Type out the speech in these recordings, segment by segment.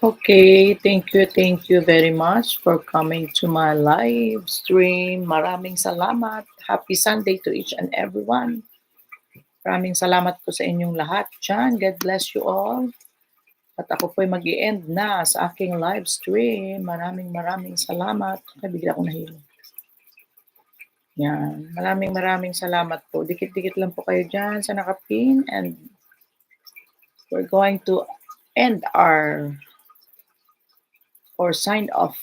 Okay, thank you very much for coming to my live stream. Maraming salamat. Happy Sunday to each and everyone. Maraming salamat po sa inyong lahat dyan. God bless you all. At ako po'y mag-i-end na sa aking live stream. Maraming salamat. Bigla akong nahilo. Yan. Maraming salamat po. Dikit-dikit lang po kayo dyan sa nakapin. And we're going to end or sign off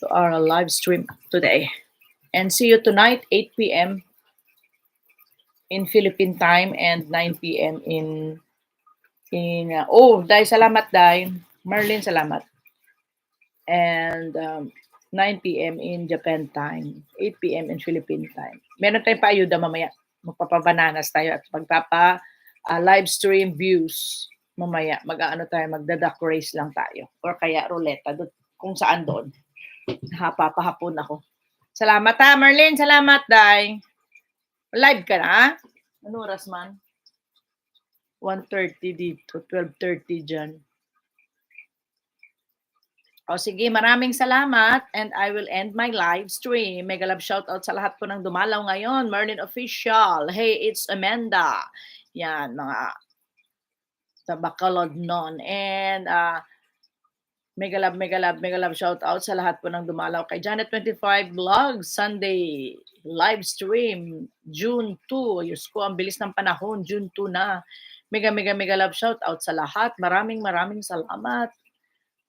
to our live stream today. And see you tonight, 8 p.m. in Philippine time and 9 p.m. Dai, salamat, Dai. Marlene, salamat. And 9 p.m. in Japan time, 8 p.m. in Philippine time. Meron tayong paayuda mamaya. Magpapabananas tayo at live stream views mamaya. Magda-duck race lang tayo. Or kaya ruleta, kung saan doon. Papahapon ako. Salamat ha, Marlene. Salamat, Dai. Live ka na? Ano oras man? 1:30 dito, 12:30 dyan. O sige, maraming salamat and I will end my live stream. Mega love shoutout sa lahat po ng dumalaw ngayon. Merlin Official. Hey, it's Amanda. Yan, mga sa Bacolod non. And mega love shoutout sa lahat po ng dumalaw kay Janet25 Vlog Sunday live stream June 2. Diyos ko, ang bilis ng panahon, June 2 na. Mega love shoutout sa lahat. Maraming salamat.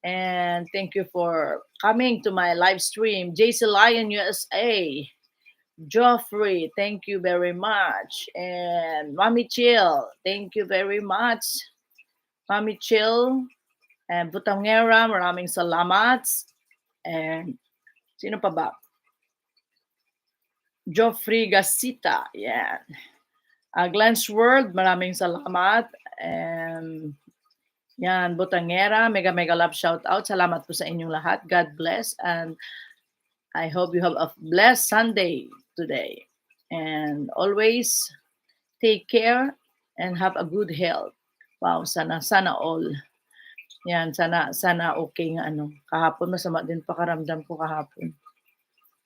And thank you for coming to my live stream. JC Lion USA. Joffrey, thank you very much. And Mommy Chill, thank you very much. Mommy Chill. And Butangera, maraming salamat. And sino pa ba? Joffrey Gasita, yan. Glenn's World, maraming salamat. And yan, Butangera, mega love shout out. Salamat po sa inyong lahat. God bless. And I hope you have a blessed Sunday today. And always take care and have a good health. Wow, sana all. Yan, sana okay nga Kahapon masama din pakaramdam ko kahapon.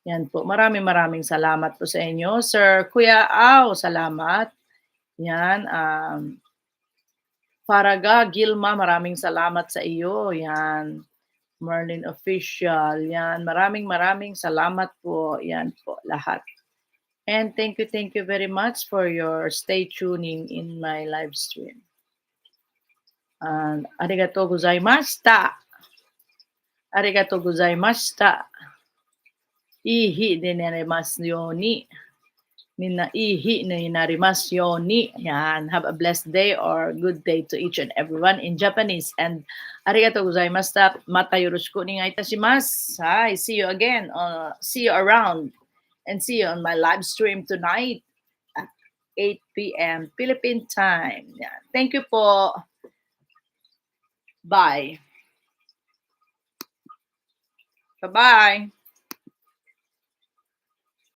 Yan po. Maraming salamat po sa inyo. Sir Kuya Au, salamat. Yan, Faraga Gilma, maraming salamat sa iyo. Yan. Merlin Official. Yan. Maraming salamat po. Yan po lahat. And thank you very much for your stay tuning in my live stream. Arigatou gozaimashita. Arigatou gozaimashita. Ihi de narimasu yoni. Minna ihi na narimasu yoni. Yan. Have a blessed day or good day to each and everyone in Japanese. And arigatou gozaimashita. Mata yoroshiku onegai itashimasu. Hi, see you again. See you around. And see you on my live stream tonight at 8 p.m. Philippine time. Yan. Thank you po. Bye. Bye-bye.